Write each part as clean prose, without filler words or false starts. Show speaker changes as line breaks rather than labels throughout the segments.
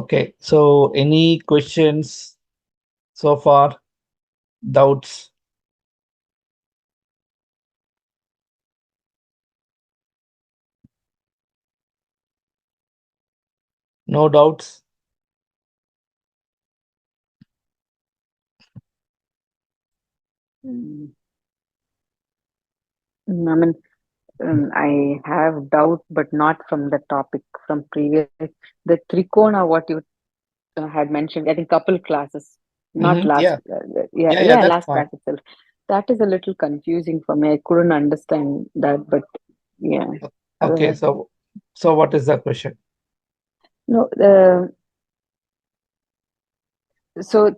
Okay. So any questions so far? Doubts? No doubts?
Mm, I mean, I have doubt, but not from the topic from previous. The trikona, what you had mentioned, I think couple classes, not last.
Yeah.
Yeah,
Yeah. That's
last
fine.
class itself. That is a little confusing for me. I couldn't understand that, but yeah.
Okay.
Otherwise,
So what is the question?
no. So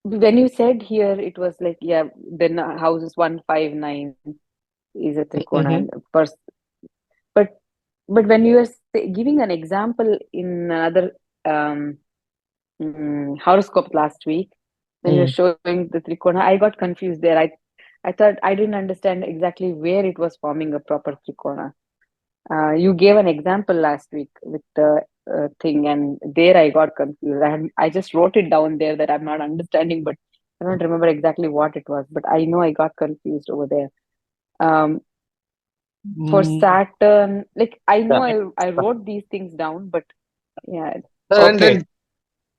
when you said here, it was like, yeah, then houses 159 is a trikona,
Mm-hmm.
and of course, but when you were giving an example in another um, horoscope last week, when you're
Mm.
showing the trikona, I got confused there. I thought I didn't understand exactly where it was forming a proper trikona. You gave an example last week with the thing, and there I got confused. I just wrote it down there that I'm not understanding, but I don't remember exactly what it was. But I know I got confused over there. Um, for
Mm,
Saturn, like I know
Yeah.
I wrote these things down, but yeah,
okay.
And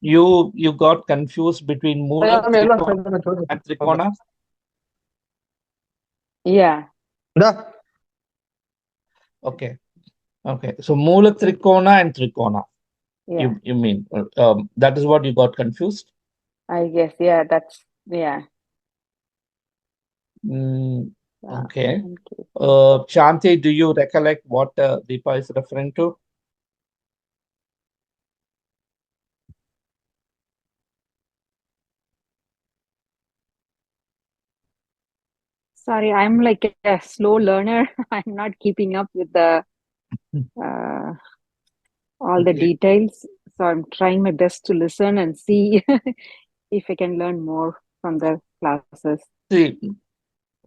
You got confused between Mula, Trikona, and Trikona.
yeah,
the
Okay. Okay. So Mula, Trikona, and Trikona.
yeah.
You mean that is what you got confused?
I guess yeah, that's yeah.
Mm,
Uh,
okay.
okay.
Shanti, do you recollect what Deepa is referring to?
Sorry, I'm like a slow learner. I'm not keeping up with the uh, all the
Okay.
details. So I'm trying my best to listen and see if I can learn more from the classes.
See,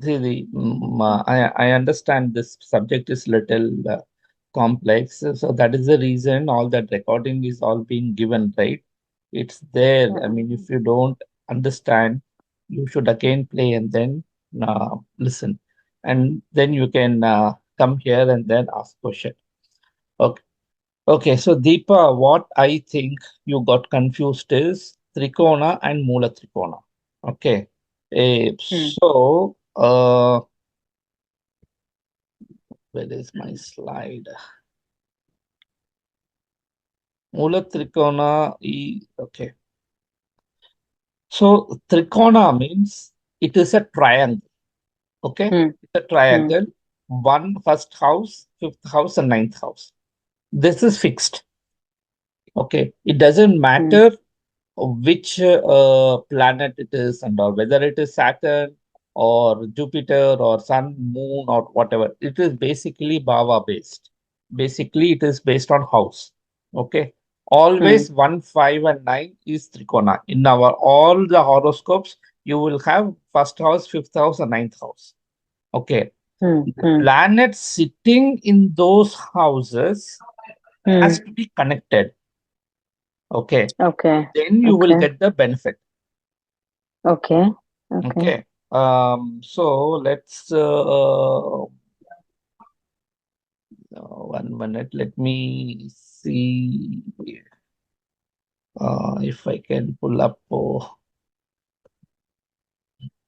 I understand this subject is little complex, so that is the reason all that recording is all being given, right? It's there. I
Yeah.
mean, if you don't understand, you should again play and then listen, and then you can come here and then ask question. Okay. Okay. So Deepa, what I think you got confused is Trikona and Mula Trikona. Okay.
Hmm.
Where is my slide? Mula Trikona. Okay. So Trikona means it is a triangle. Okay.
Hmm.
It's a
Hmm.
triangle. One first house, fifth house, and ninth house. This is fixed. Okay. It doesn't
Hmm.
matter which planet it is and or whether it is Saturn or Jupiter or Sun, Moon or whatever. It is basically Bhava based. Basically, it is based on house. Okay.
Hmm.
Always 1, 5, and 9 is Trikona. In our all the horoscopes, you will have first house, fifth house, and ninth house. Okay.
Hmm.
The
Hmm.
planets sitting in those houses has
Hmm.
to be connected. Okay.
Okay.
Then you will
Okay.
get the benefit.
Okay. Okay.
Okay. So let's 1 minute. Let me see if I can pull up.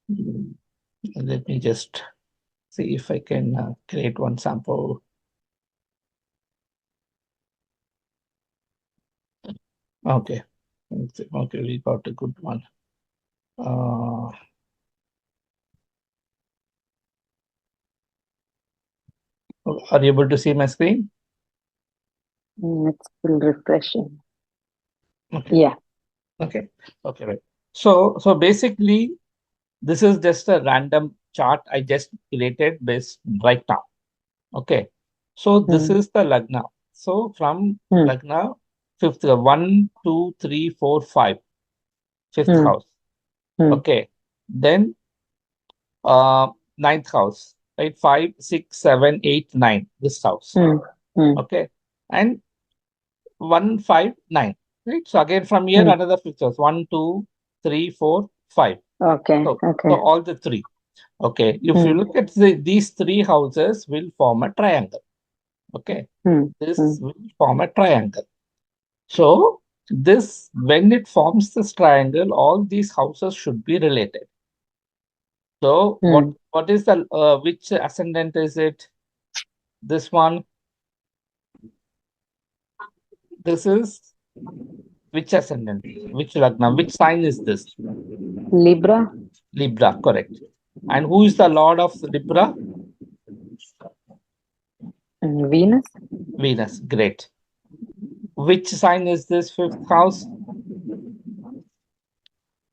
Mm, let me just see if I can create one sample. Okay. Okay, we got a good one. Uh, are you able to see my screen?
It's still refreshing.
Okay.
Yeah.
Okay. Okay. Right. So basically, this is just a random chart I just created based right now. Okay. So this
Hmm.
is the Lagna. So from
Hmm.
Lagna, fifth, 1, 2, 3, 4, 5, fifth
Hmm.
house.
Hmm.
Okay. Then ninth house, right? 5, 6, 7, 8, 9, this house.
Hmm. Hmm.
Okay. And 1, 5, 9. Right? So again from here
Hmm.
another pictures 1, 2, 3, 4, 5.
Okay.
So
Okay.
all the three. Okay. If you
Hmm.
look at these three houses will form a triangle. Okay.
Hmm. Hmm.
This will form a triangle. So this when it forms this triangle, all these houses should be related. So
Hmm.
what is the which ascendant is it? This one. This is which ascendant? Which lagna? Which sign is this?
Libra
Libra, correct. And who is the lord of Libra?
and Venus,
Venus, great. Which sign is this fifth house?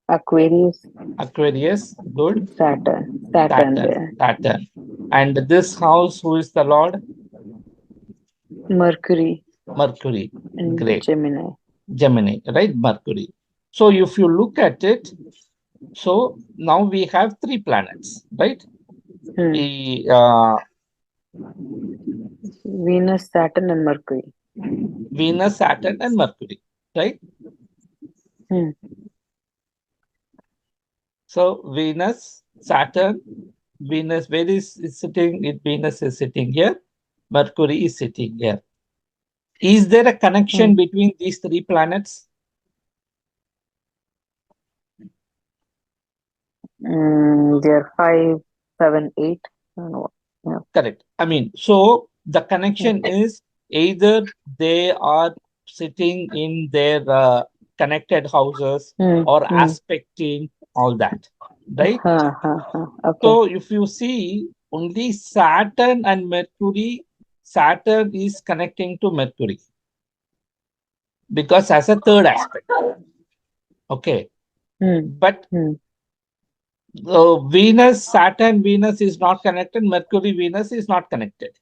Aquarius,
Aquarius, good.
Saturn
Saturn,
there,
Saturn. And this house, who is the lord?
Mercury
Mercury,
and
great.
Gemini.
Gemini, right? Mercury. So if you look at it, so now we have three planets, right?
Hmm.
The,
Venus, Saturn, and Mercury.
Venus, Saturn, and Mercury, right?
Hmm.
So Venus, Saturn, Venus, where is sitting? Venus is sitting here. Mercury is sitting here. Is there a
Hmm.
connection between these three planets?
They're 5, 7, 8. I don't know. Yeah.
Correct. I mean, so the
Hmm.
connection is either they are sitting in their connected houses
Hmm.
or
Hmm.
aspecting all that, right?
Okay.
So if you see only Saturn and Mercury, Saturn is connecting to Mercury because as a third aspect. Okay.
Hmm.
But
Hmm.
Venus, Saturn, Venus is not connected. Mercury, Venus is not connected.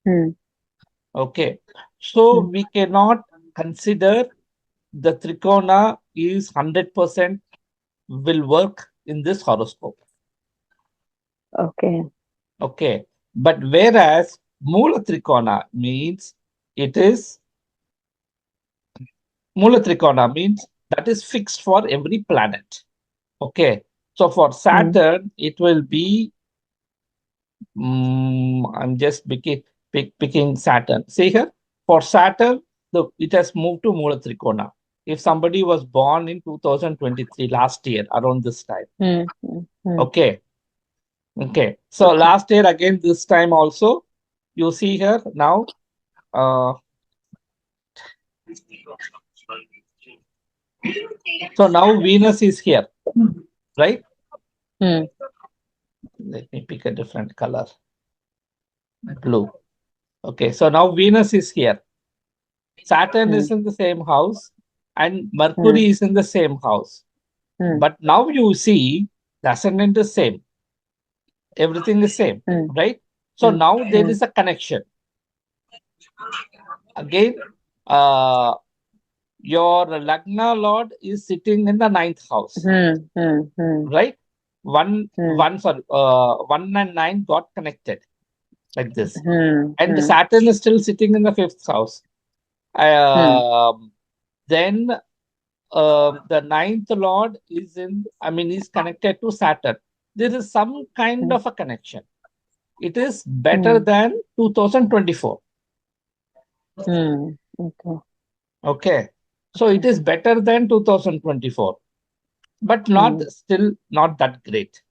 Hmm.
Okay. So
Hmm.
we cannot consider the trikona is 100% will work in this horoscope.
Okay.
Okay. But whereas Mula trikona means it is Mula trikona means that is fixed for every planet. Okay. So for
Hmm.
Saturn, it will be I'm just picking Saturn. See here, for Saturn, it has moved to Mula Trikona. If somebody was born in 2023, last year, around this time.
Hmm. Hmm. Hmm.
Okay. Okay. So
Okay.
last year, again, this time also, you see here now. Uh, so now Venus is here, right?
Hmm.
Let me pick a different color, blue. Okay. So now Venus is here. Saturn
Hmm.
is in the same house and
Hmm.
Mercury is in the same house.
Hmm.
But now you see the ascendant is same, everything is same,
Hmm.
right? So
Hmm.
now there
Hmm.
is a connection. Again, uh, your Lagna Lord is sitting in the ninth house,
Hmm. Hmm. Hmm.
right?
Hmm.
One and nine got connected like this.
Hmm.
And
Hmm.
Saturn is still sitting in the fifth house.
Hmm.
Then the ninth lord is is connected to Saturn. There is some kind
Hmm.
of a connection. It is better
Hmm.
than 2024.
Hmm. Okay.
Okay. So it
Okay.
is better than 2024, but not
Hmm.
still not that great.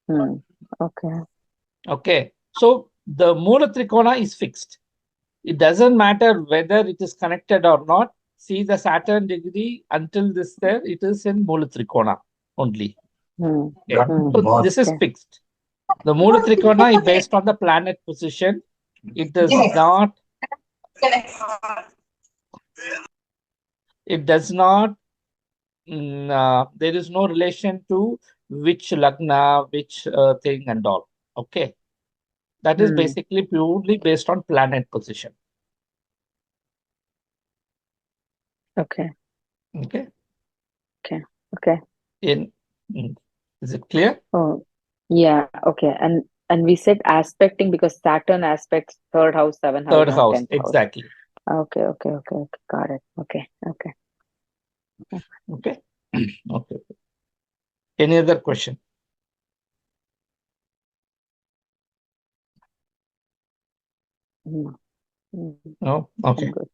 Hmm. Okay.
Okay. So the Mula Trikona is fixed. It doesn't matter whether it is connected or not. See the Saturn degree until this there, it is in Mula Trikona only.
Hmm.
Okay.
Hmm.
So this is
Okay.
fixed. The Mula Trikona is based on the planet position. It does not, it does not, there is no relation to which lagna, which thing and all. Okay. That is
Hmm.
basically purely based on planet position.
Okay.
Okay.
Okay. Okay.
In, mm, is it clear?
Oh, yeah. Okay. And we said aspecting because Saturn aspects third house, seventh house,
Third
and
house,
tenth house.
exactly.
Okay, okay, okay, okay. Got it. Okay, okay.
Okay. Okay. Any other question?
Mm, mm,
No?
I'm
Okay.
good.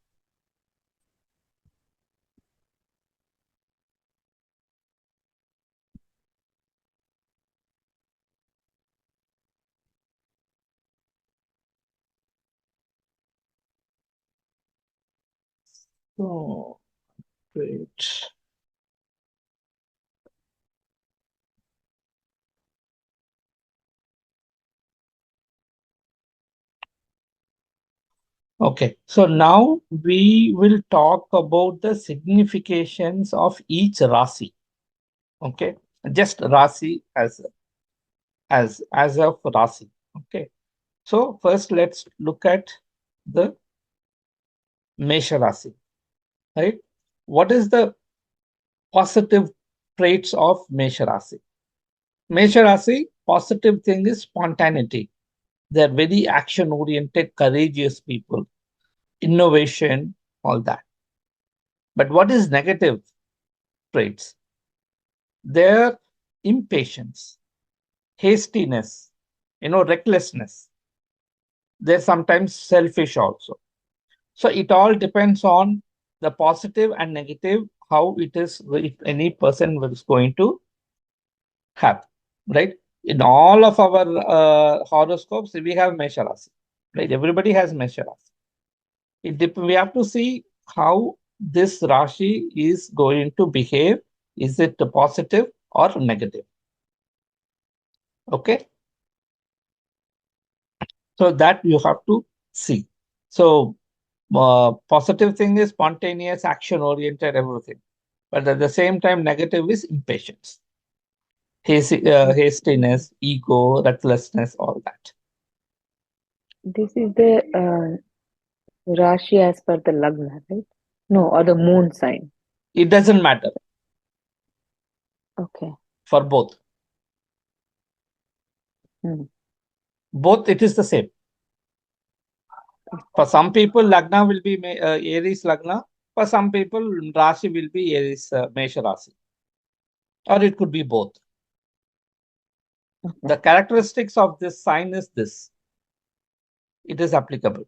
Oh, great. Okay. So now we will talk about the significations of each Rasi. Okay. Just Rasi as of Rasi. Okay. So first let's look at the Mesha Rasi, right? What is the positive traits of Mesha Rasi? Mesha Rasi, positive thing is spontaneity. They're very action oriented, courageous people, innovation, all that. But what is negative traits? Their impatience, hastiness, recklessness. They're sometimes selfish also. So it all depends on the positive and negative, how it is, if any person is going to have, right? In all of our horoscopes, we have Mesha Rasi, right? Everybody has Mesha Rasi. We have to see how this Rashi is going to behave. Is it positive or negative? Okay. So that you have to see. So positive thing is spontaneous, action oriented, everything. But at the same time, negative is impatience, hastiness, ego, recklessness, all that.
This is the Rashi as per the Lagna, right? No, or the moon sign.
It doesn't matter
Okay.
for both.
Mm.
Both it is the same. For some people, Lagna will be Aries Lagna. For some people, Rashi will be Aries Mesha Rasi. Or it could be both.
Okay.
The characteristics of this sign is this. It is applicable.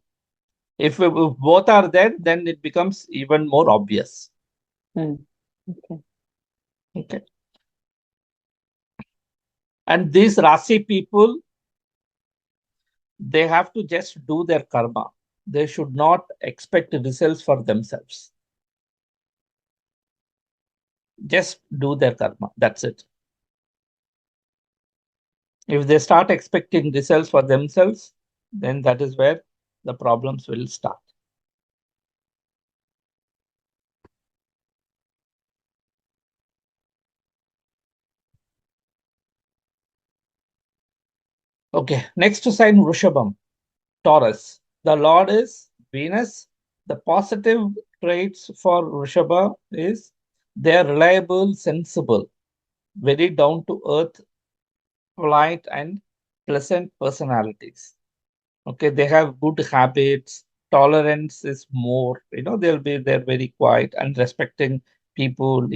If both are there, then it becomes even more obvious.
Mm. Okay.
Okay. And these Rasi people, they have to just do their karma. They should not expect results for themselves. Just do their karma. That's it. If they start expecting results for themselves, then that is where the problems will start. Okay, next sign Vrishabham, Taurus. The Lord is Venus. The positive traits for Vrishabha is they are reliable, sensible, very down to earth, polite, and pleasant personalities. Okay, they have good habits, tolerance is more, they're very quiet and respecting people,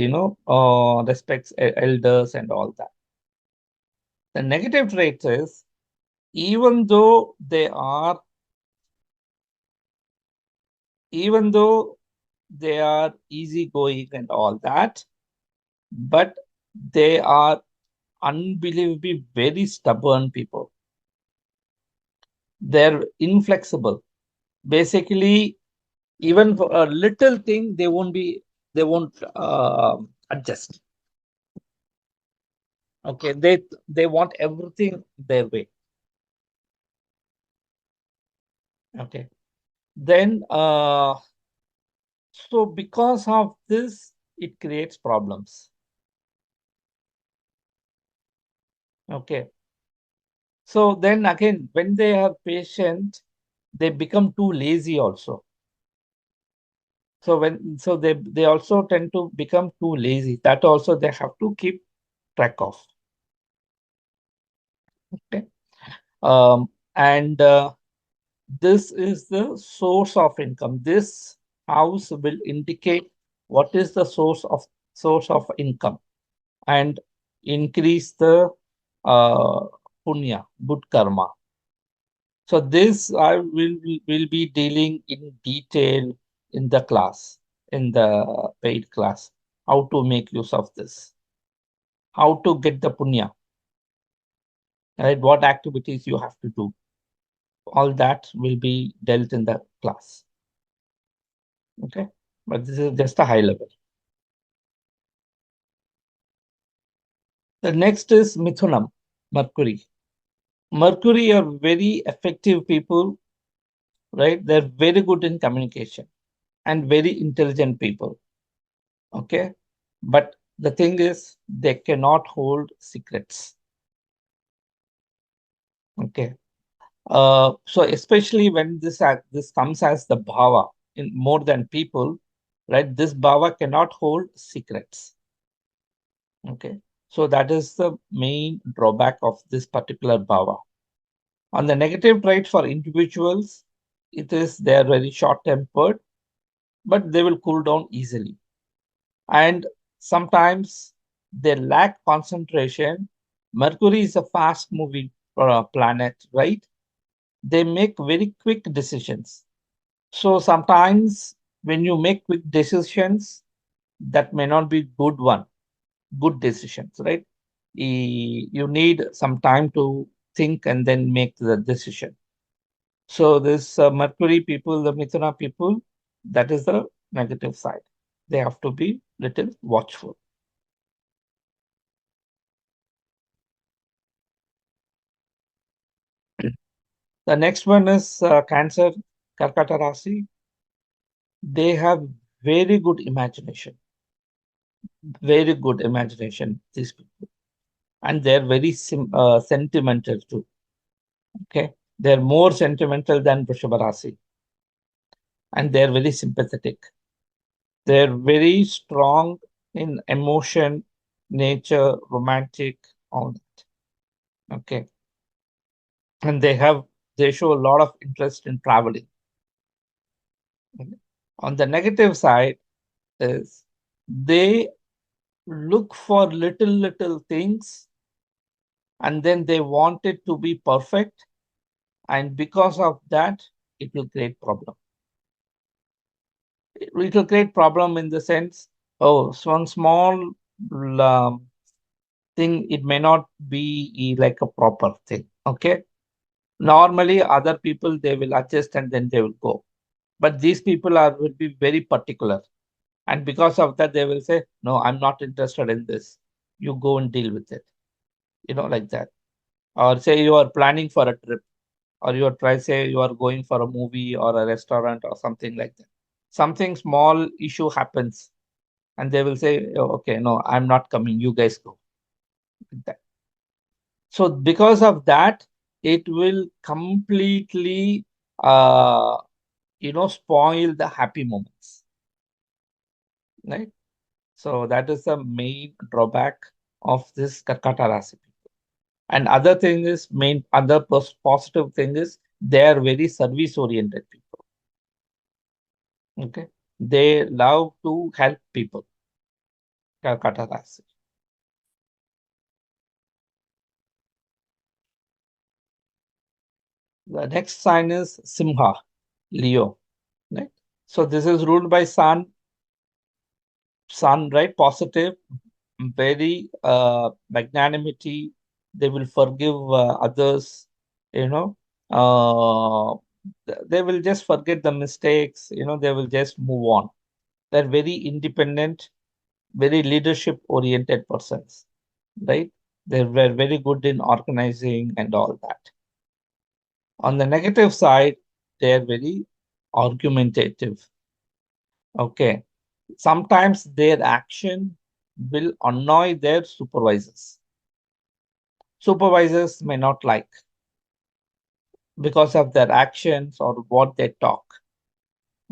respects elders and all that. The negative trait is even though they are even though they are easygoing and all that, but they are unbelievably very stubborn people. They're inflexible. Basically, even for a little thing, they won't adjust. Okay, they want everything their way. Okay, then so because of this, it creates problems. Okay, so then again, when they are patient, they become too lazy also. So they also tend to become too lazy. That also they have to keep track of. Okay, and This is the source of income. This house will indicate what is the source of income and increase the uh, punya, good karma. So this I will be dealing in detail in the class, in the paid class, how to make use of this, how to get the punya, right? What activities you have to do. All that will be dealt in the class. Okay, but this is just a high level. The next is Mithunam, Mercury. Mercury are very effective people, right? They're very good in communication and very intelligent people. Okay, but the thing is, they cannot hold secrets. Okay, so especially when this comes as the bhava in more than people, right? This bhava cannot hold secrets. Okay, so that is the main drawback of this particular bhava. On the negative trait for individuals, it is they are very short tempered, but they will cool down easily. And sometimes they lack concentration. Mercury is a fast moving planet, right? They make very quick decisions. So sometimes when you make quick decisions, that may not be good decisions, right? You need some time to think and then make the decision. So this Mercury people, the Mithuna people, that is the negative side. They have to be little watchful. The next one is Cancer, Karkata Rasi. They have very good imagination, very good imagination, these people. And they're very sentimental too. Okay. They're more sentimental than Vrishabha Rasi. And they're very sympathetic. They're very strong in emotion, nature, romantic, all that. Okay. And they show a lot of interest in traveling. Okay. On the negative side is they look for little things and then they want it to be perfect, and because of that it will create problem. It will create problem in the sense, oh, so one small um, thing, it may not be like a proper thing. Okay, normally other people they will adjust and then they will go, but these people are will be very particular, and because of that they will say, no, I'm not interested in this, you go and deal with it, like that. Or say you are planning for a trip, or you are try say you are going for a movie or a restaurant or something like that. Something small issue happens, and they will say, "Oh, okay, no, I'm not coming. You guys go." Like that. So because of that, it will completely, uh, spoil the happy moments, right? So that is the main drawback of this Karkata Rasi. And other thing is main other positive thing is they are very service oriented people. Okay, they love to help people. Calcutta Rasi. The next sign is Simha, Leo. Right. So this is ruled by Sun, right? Positive, very magnanimity. They will forgive others. You know, uh, they will just forget the mistakes. They will just move on. They're very independent, very leadership oriented persons, right? They were very good in organizing and all that. On the negative side, they're very argumentative. Okay. Sometimes their action will annoy their supervisors. Supervisors may not like because of their actions or what they talk.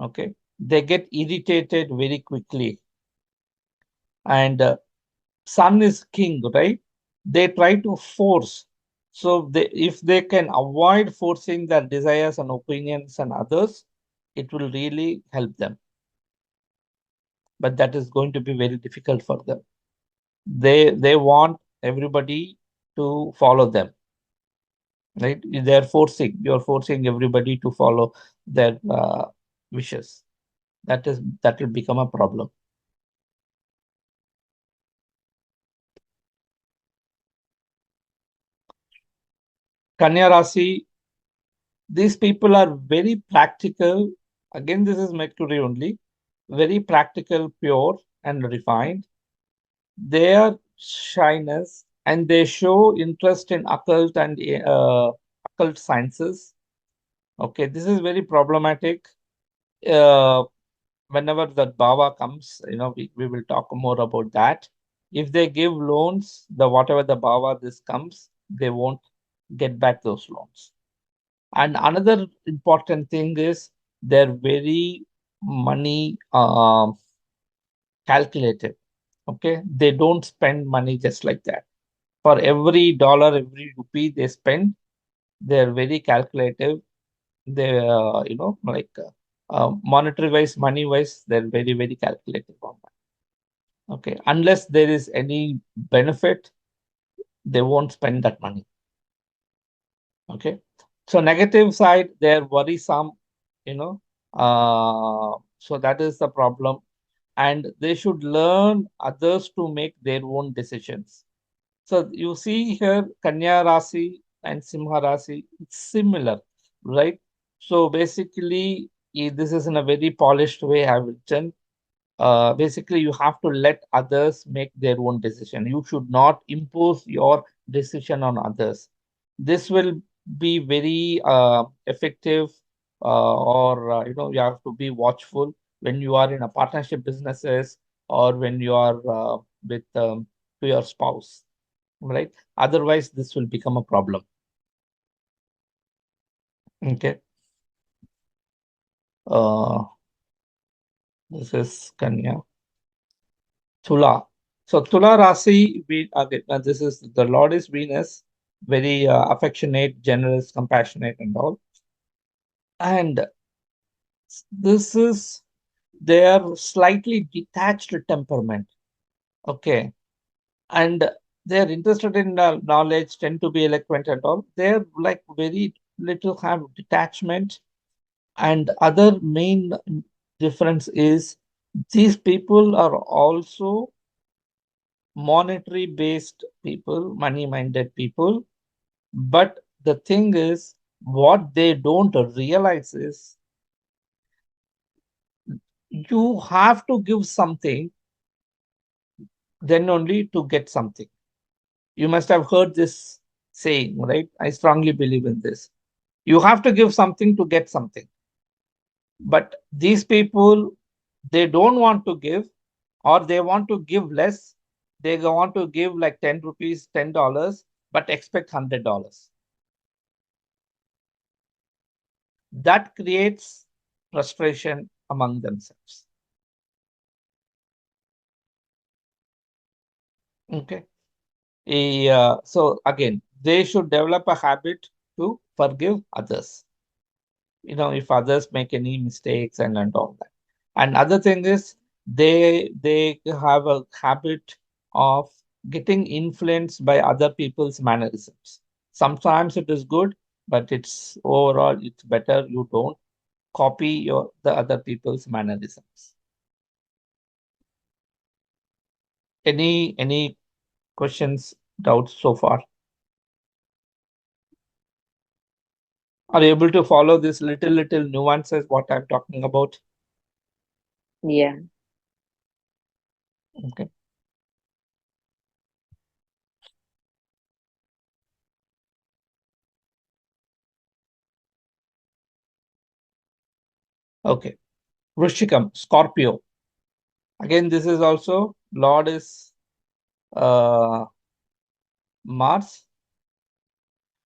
Okay. They get irritated very quickly. And Sun is king, right? They try to force. So if they can avoid forcing their desires and opinions on others, it will really help them. But that is going to be very difficult for them. They want everybody to follow them, right? You're forcing everybody to follow their wishes. That will become a problem. Kanya Rasi, these people are very practical. Again, this is Mercury only. Very practical, pure, and refined. Their shyness and they show interest in occult and occult sciences. Okay, this is very problematic. Uh, Whenever that Bhava comes, we will talk more about that. If they give loans, the whatever the Bhava this comes, they won't get back those loans. And another important thing is they're very money calculated. Okay, they don't spend money just like that. For every dollar, every rupee they spend, they're very calculative. They, monetary wise, money wise, they're very, very calculative on that. Okay, unless there is any benefit, they won't spend that money. Okay, so negative side, they're worrisome, you know, so that is the problem. And they should learn others to make their own decisions. So you see here, Kanya Rasi and Simha Rasi, it's similar, right? So basically, this is in a very polished way I've written. Basically, you have to let others make their own decision. You should not impose your decision on others. This will be very effective, or you have to be watchful when you are in a partnership businesses or when you are with to your spouse, right? Otherwise, this will become a problem. Okay. Uh, this is Kanya. Tula. So Tula Rasi, again, this is the Lord is Venus, very affectionate, generous, compassionate, and all. And this is their slightly detached temperament. Okay. And they're interested in knowledge, tend to be eloquent and all. They're like very little have detachment. And other main difference is these people are also monetary based people, money minded people. But the thing is, what they don't realize is you have to give something, then only to get something. You must have heard this saying, right? I strongly believe in this. You have to give something to get something. But these people, they don't want to give, or they want to give less. They want to give like 10 rupees, $10, but expect $100. That creates frustration among themselves. Okay. So again, they should develop a habit to forgive others. If others make any mistakes and all that. And other thing is they have a habit of getting influenced by other people's mannerisms. Sometimes it is good, but it's overall it's better you don't copy the other people's mannerisms. Any questions, doubts so far? Are you able to follow this little nuances what I'm talking about?
Yeah.
Okay. Okay. Vrishikam, Scorpio. Again, this is also Lord is Mars.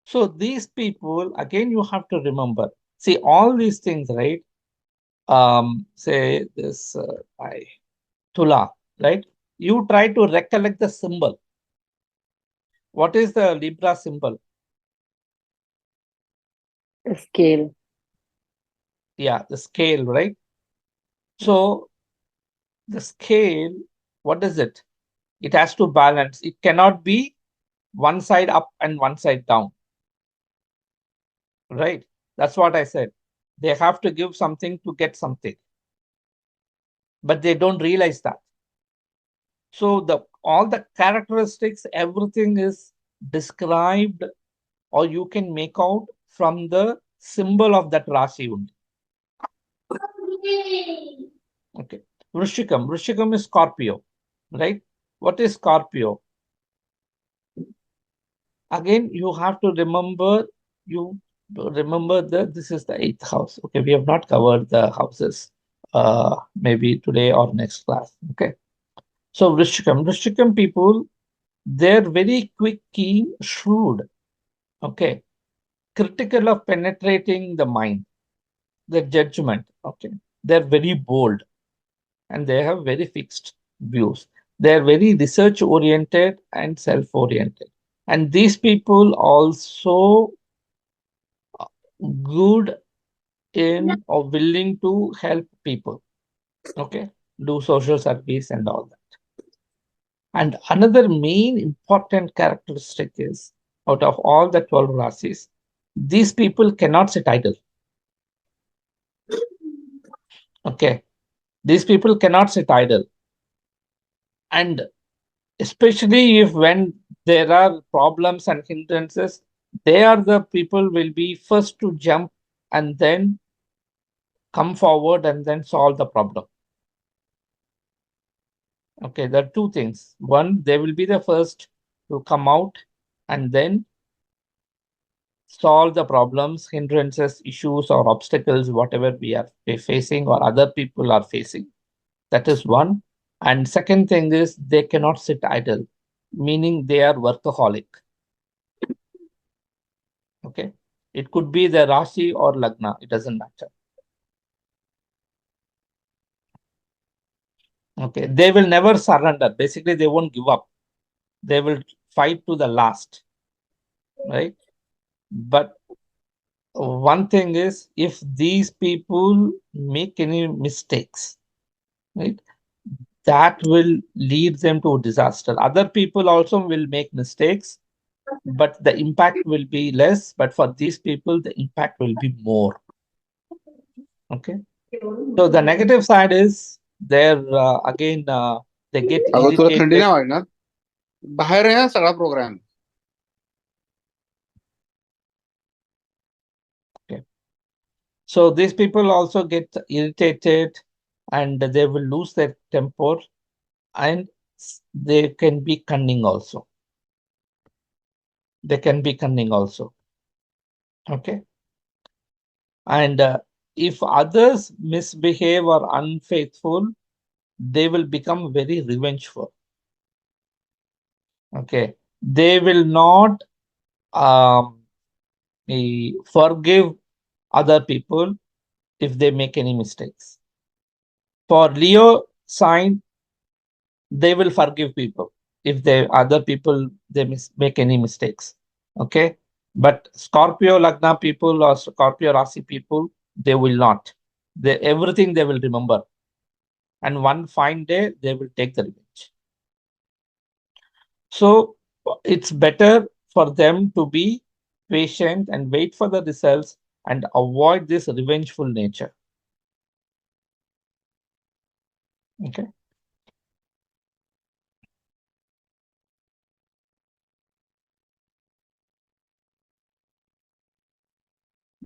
So these people, again, you have to remember. See, all these things, right? Say this I Tula, right? You try to recollect the symbol. What is the Libra symbol?
A scale.
Yeah, the scale, right? So the scale, what is it? It has to balance. It cannot be one side up and one side down, right? That's what I said. They have to give something to get something, but they don't realize that. So the all the characteristics, everything is described, or you can make out from the symbol of that Rashi only. Okay. Vrishikam. Vrishikam is Scorpio, right? What is Scorpio? Again, you have to remember, you remember that this is the eighth house. Okay, we have not covered the houses, maybe today or next class. Okay. So Vrishikam people, they're very quick, keen, shrewd. Okay. Critical of penetrating the mind, the judgment. Okay. They're very bold and they have very fixed views. They're very research oriented and self oriented. And these people also good in or willing to help people. Okay. Do social service and all that. And another main important characteristic is out of all the 12 rasis, these people cannot sit idle. Okay. These people cannot sit idle. And especially if when there are problems and hindrances, they are the people will be first to jump and then come forward and then solve the problem. Okay, there are two things. One, they will be the first to come out and then solve the problems, hindrances, issues, or obstacles, whatever we are facing or other people are facing. That is one. And second thing is they cannot sit idle, meaning they are workaholic. Okay. It could be the Rashi or Lagna, it doesn't matter. Okay. They will never surrender. Basically, they won't give up. They will fight to the last. Right. But one thing is, if these people make any mistakes, right, that will lead them to disaster. Other people also will make mistakes, but the impact will be less. But for these people, the impact will be more. Okay. So the negative side is there again, they get
अगं तुला थंडी
irritated.
नाही वाटणार? बाहेर आहे हा सगळा programme.
Okay. So these people also get irritated and they will lose their temper and they can be cunning also. They can be cunning also. Okay. And if others misbehave or unfaithful, they will become very revengeful. Okay. They will not forgive other people if they make any mistakes. For Leo sign, they will forgive people if they other people they make any mistakes. Okay. But Scorpio Lagna people or Scorpio Rasi people, they will not. They everything they will remember. And one fine day they will take the revenge. So it's better for them to be patient and wait for the results and avoid this revengeful nature. Okay.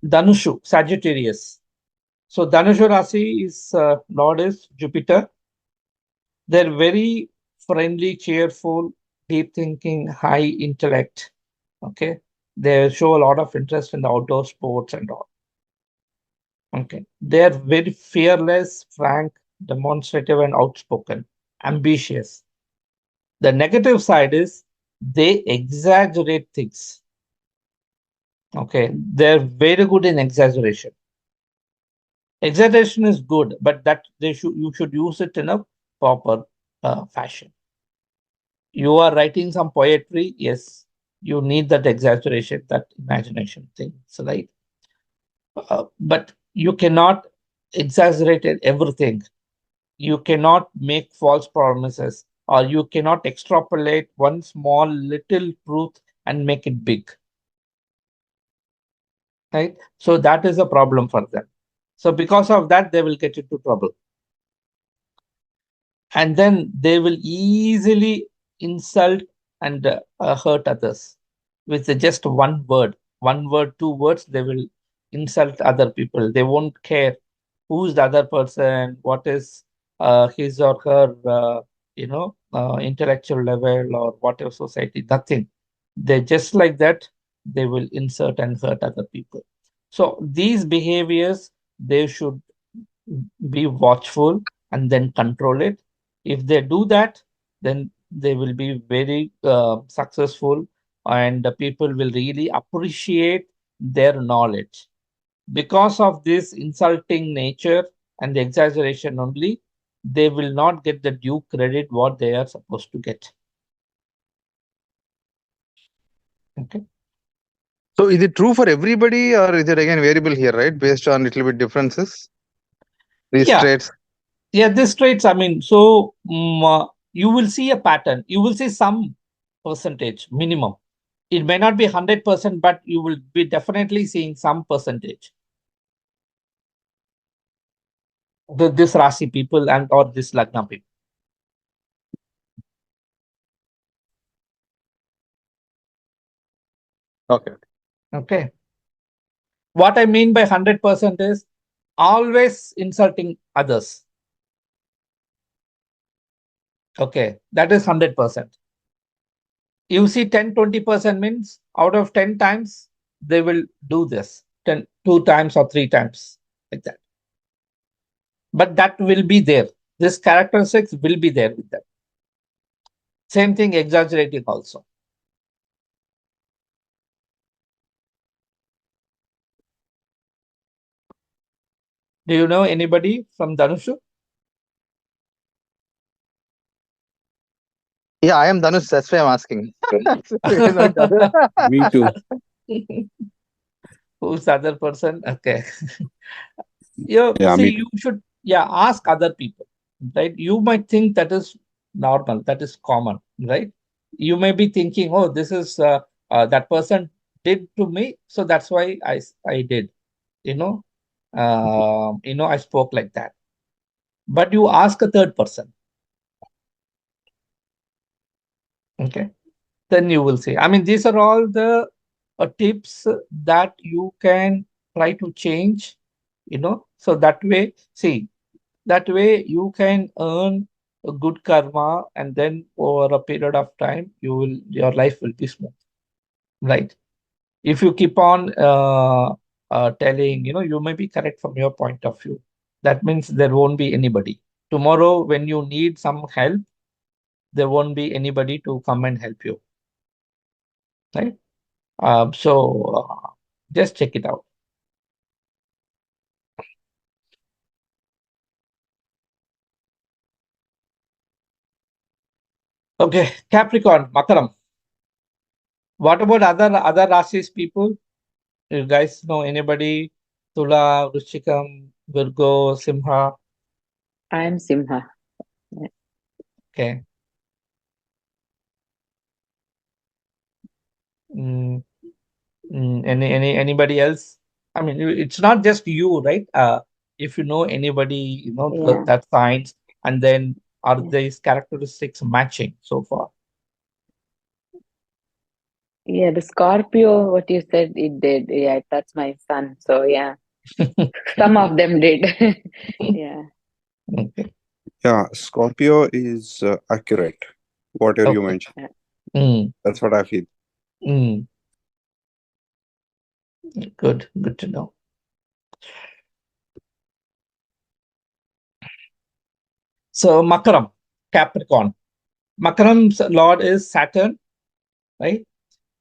Danushu, Sagittarius. So Danushu Rasi is Lord is Jupiter. They're very friendly, cheerful, deep thinking, high intellect. Okay. They show a lot of interest in the outdoor sports and all. Okay. They're very fearless, frank, demonstrative, and outspoken, ambitious. The negative side is they exaggerate things. Okay. They're very good in exaggeration. Exaggeration is good, but that you should use it in a proper fashion. You are writing some poetry, yes, you need that exaggeration, that imagination thing, so right. But you cannot exaggerate everything. You cannot make false promises, or you cannot extrapolate one small little truth and make it big, right? So that is a problem for them. So because of that, they will get into trouble. And then they will easily insult and hurt others with just one word, two words. They will insult other people. They won't care who's the other person, what is his or her intellectual level or whatever society. Nothing. They just like that, they will insult and hurt other people. So these behaviors, they should be watchful and then control it. If they do that, then they will be very successful, and the people will really appreciate their knowledge. Because of this insulting nature and the exaggeration only, they will not get the due credit what they are supposed to get. Okay.
So is it true for everybody, or is it again variable here, right? Based on little bit differences, these
Yeah.
traits.
Yeah, these traits, I mean, so you will see a pattern. You will see some percentage minimum. It may not be 100%, but you will be definitely seeing some percentage. This Rasi people and or this Lagna people.
Okay.
Okay. What I mean by 100% is always insulting others. Okay, that is 100%. You see 10-20% means out of 10 times, they will do this 2 times or 3 times like that. But that will be there. This characteristics will be there with them. Same thing, exaggerating also. Do you know anybody from Dhanushu?
Yeah, I am Dhanush. That's why I'm asking. I know each other.
Me too.
Who's the other person? Okay. You
Yeah,
see,
me
you
too.
should ask other people, right? You might think that is normal, that is common, right? You may be thinking, oh, this is that person did to me, so that's why I did, you know, I spoke like that. But you ask a third person, okay? Then you will see. I mean, these are all the tips that you can try to change, so that way, see, that way you can earn a good karma, and then over a period of time, your life will be smooth, right? If you keep on telling, you may be correct from your point of view. That means there won't be anybody. Tomorrow, when you need some help, there won't be anybody to come and help you, right? So just check it out. Okay, Capricorn, Makaram. What about other Rasis people? You guys know anybody? Tula, Vrishikam, Virgo, Simha.
I am Simha.
Okay. Mm, anybody else? I mean, it's not just you, right? If you know anybody,
Yeah,
that signs, and then are
yeah.
these characteristics matching so far?
Yeah, the Scorpio, what you said, it did. Yeah, that's my son. So yeah, some of them did. Yeah.
Okay.
Yeah, Scorpio is accurate. Whatever you
Okay.
mentioned.
Yeah.
Mm,
That's what I feel.
mm, good to know. So Makaram, Capricorn. Makaram's lord is Saturn, right?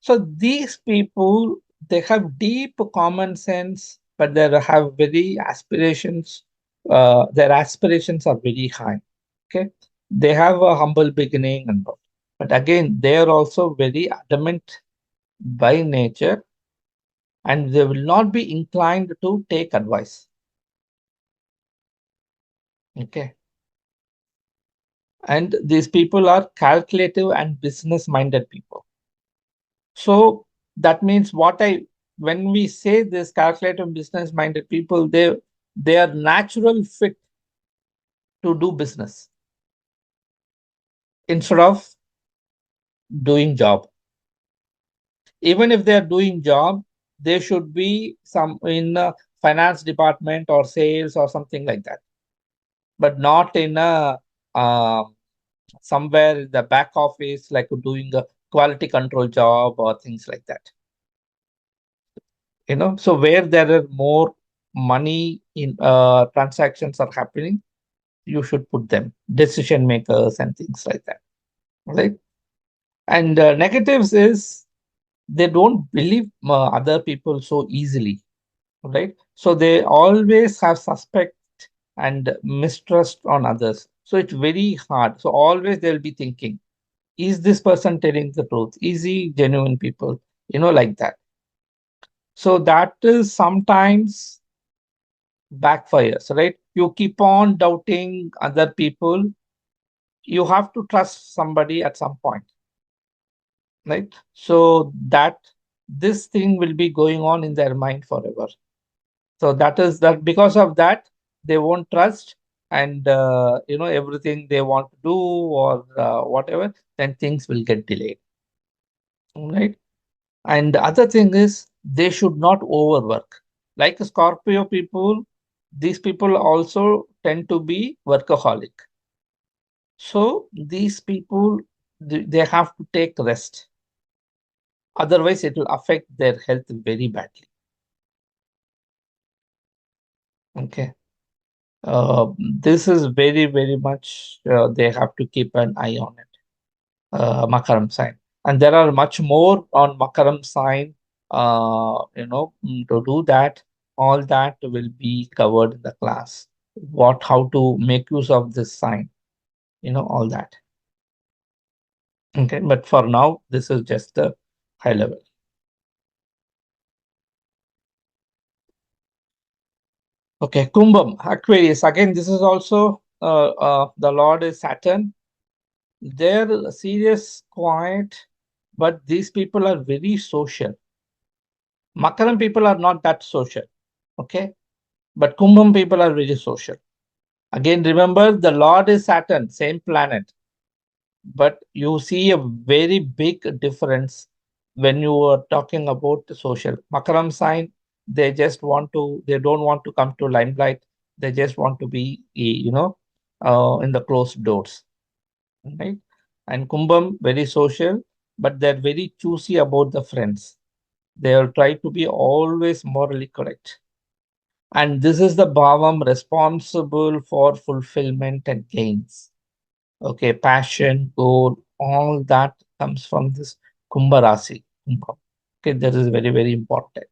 So these people, they have deep common sense, but they have very aspirations. Their aspirations are very high. Okay, they have a humble beginning and all. But again, they are also very adamant by nature, and they will not be inclined to take advice. Okay. And these people are calculative and business minded people. So that means when we say this calculative business minded people, they are natural fit to do business instead of doing job. Even if they are doing job, they should be some in a finance department or sales or something like that, but not in a somewhere in the back office, like doing a quality control job or things like that. So where there are more money in transactions are happening, you should put them decision makers and things like that, right? And negatives is they don't believe other people so easily, right? So they always have suspect and mistrust on others. So it's very hard. So always they'll be thinking, is this person telling the truth? Is he genuine people? Like that. So that is sometimes backfires, right? You keep on doubting other people. You have to trust somebody at some point, right? So that this thing will be going on in their mind forever. So that is that because of that, they won't trust, and everything they want to do or whatever, then things will get delayed, right? And the other thing is they should not overwork. Like Scorpio people, these people also tend to be workaholic. So these people, they have to take rest. Otherwise, it will affect their health very badly. Okay. This is very, very much, they have to keep an eye on it. Makaram sign. And there are much more on Makaram sign, to do that. All that will be covered in the class. How to make use of this sign, all that. Okay, but for now, this is just the high level. Okay, Kumbham, Aquarius. Again, this is also the Lord is Saturn. They're serious, quiet, but these people are very social. Makaram people are not that social. Okay, but Kumbham people are very social. Again, remember the Lord is Saturn, same planet, but you see a very big difference when you are talking about the social. Makaram sign, they don't want to come to limelight. They just want to be, in the closed doors, right? And Kumbham, very social, but they're very choosy about the friends. They'll try to be always morally correct. And this is the bhavam responsible for fulfillment and gains. Okay, passion, goal, all that comes from this Kumbha Rasi. Kumbha. Okay, that is very, very important.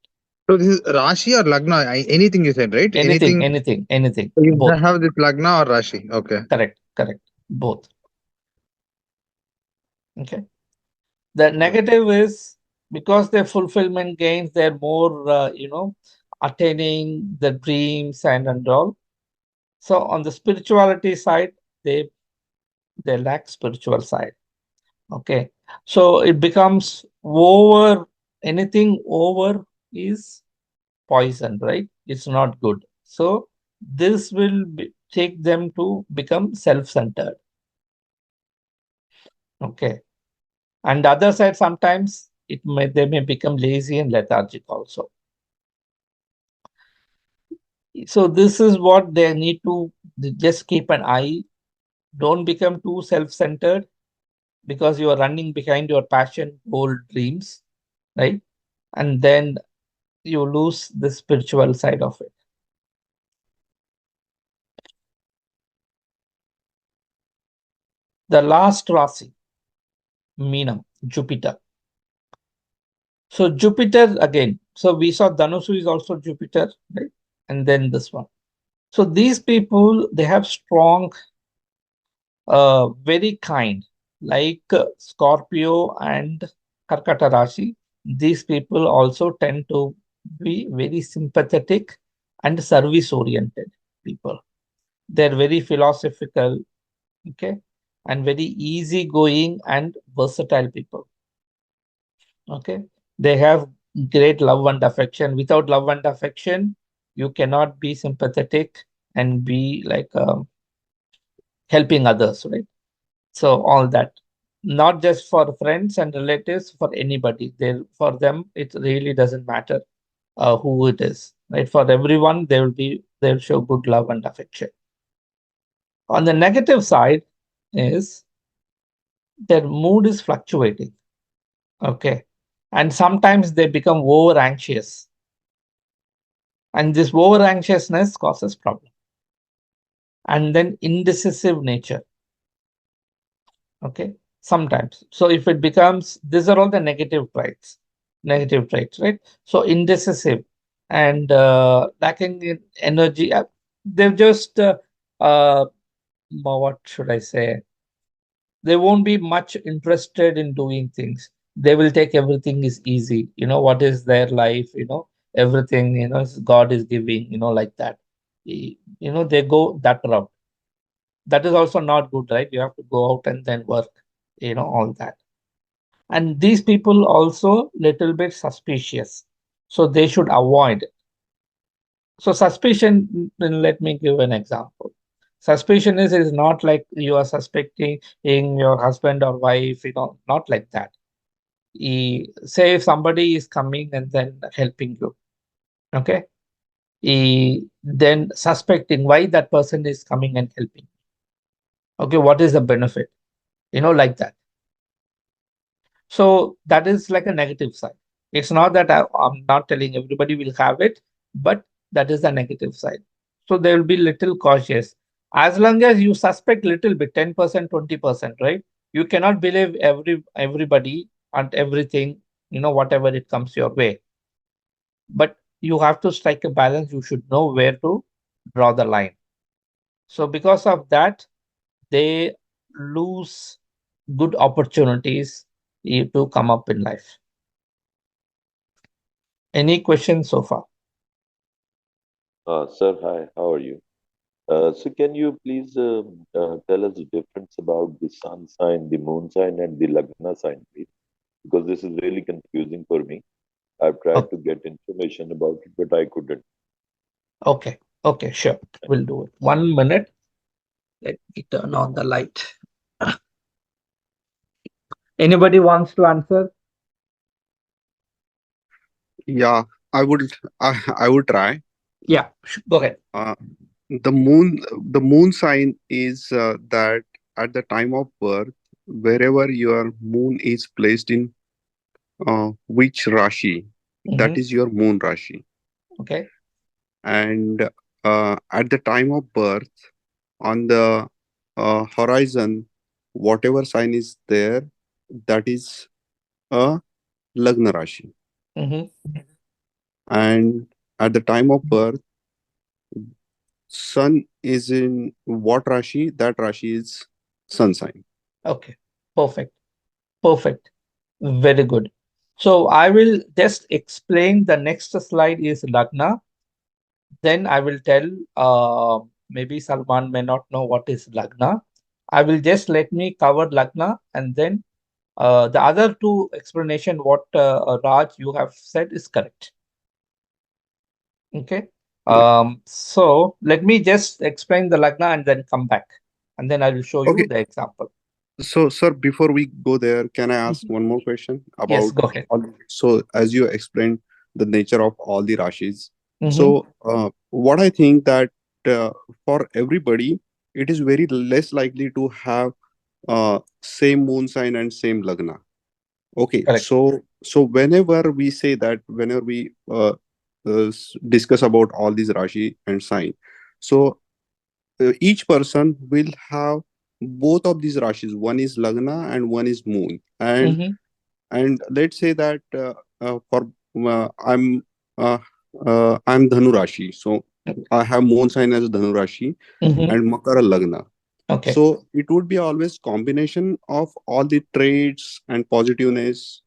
So this is Rashi or Lagna? Anything you said, right?
Anything,
Anything
anything, anything.
you
Both.
have this Lagna or Rashi. Okay.
Correct, correct. Both. Okay. The negative is because their fulfillment gains, they're more, attaining the dreams and all. So on the spirituality side, they lack spiritual side. Okay. So it becomes over, anything over is poison, right? It's not good. So this will take them to become self-centered. Okay. And the other side, sometimes they may become lazy and lethargic also. So this is what they need to just keep an eye. Don't become too self-centered because you are running behind your passion, goal, dreams, right? And then you lose the spiritual side of it. The last Rasi, Meenam, Jupiter. So Jupiter again. So we saw Dhanusu is also Jupiter, right? And then this one. So these people, they have strong, very kind, like Scorpio and Karkata Rashi. These people also tend to be very sympathetic and service oriented people. They're very philosophical, okay, and very easygoing and versatile people. Okay, they have great love and affection. Without love and affection, you cannot be sympathetic and be like helping others, right? So all that, not just for friends and relatives, for anybody. They, for them, it really doesn't matter who it is, right? For everyone, they'll show good love and affection. On the negative side is their mood is fluctuating. Okay, and sometimes they become over anxious, and this over anxiousness causes problem. And then indecisive nature. Okay, sometimes. So if it becomes, these are all the negative traits, right? So indecisive and lacking in energy. They're just what should I say? They won't be much interested in doing things. They will take everything is easy. What is their life? Everything. God is giving. Like that. They go that route. That is also not good, right? You have to go out and then work. All that. And these people also little bit suspicious, so they should avoid. So suspicion, let me give an example. Suspicion is not like you are suspecting in your husband or wife, not like that. Say if somebody is coming and then helping you, okay? Then suspecting why that person is coming and helping. Okay, what is the benefit? Like that. So that is like a negative side. It's not that I'm not telling everybody will have it, but that is the negative side. So they will be little cautious. As long as you suspect little bit, 10%, 20%, right? You cannot believe everybody and everything, whatever it comes your way. But you have to strike a balance. You should know where to draw the line. So because of that, they lose good opportunities to come up in life. Any questions so far?
Sir, hi, how are you? So can you please tell us the difference about the sun sign, the moon sign, and the Lagna sign, please? Because this is really confusing for me. I've tried
Oh,
to get information about it, but I couldn't.
okay. Okay, sure. We'll do it. 1 minute. Let me turn on the light. Anybody wants to answer?
Yeah, I would I would try.
Yeah, go ahead.
Uh, the moon sign is that at the time of birth, wherever your moon is placed in which Rashi, that
Mm-hmm.
is your moon Rashi.
Okay.
And at the time of birth, on the horizon, whatever sign is there, that is a Lagna Rashi.
Mm-hmm.
And at the time of birth, sun is in what Rashi? That Rashi is sun sign.
Okay. Perfect. Perfect. Very good. So I will just explain the next slide is Lagna. Then I will tell, maybe Salman may not know what is Lagna. I will just let me cover Lagna and then the other two explanation what Raj you have said is correct. Okay.
Yeah.
So let me just explain the Lagna and then come back. And then I will show you
Okay.
the example.
So, sir, before we go there, can I ask
Mhm.
one more question
Yes,
about
go ahead.
all? So, as you explained the nature of all the Rashis,
Mm-hmm.
so what I think that uh, for everybody, it is very less likely to have same moon sign and same lagna. Okay,
Correct.
so whenever we say that, whenever we discuss about all these Rashi and sign, so each person will have both of these rashis. One is lagna and one is moon.
Mm-hmm.
And let's say that for I'm uh, I'm Dhanu Rashi, so I have moon sign as Dhanu Rashi
Mm-hmm.
and Makara Lagna.
Okay.
So it would be always combination of all the traits and positiveness.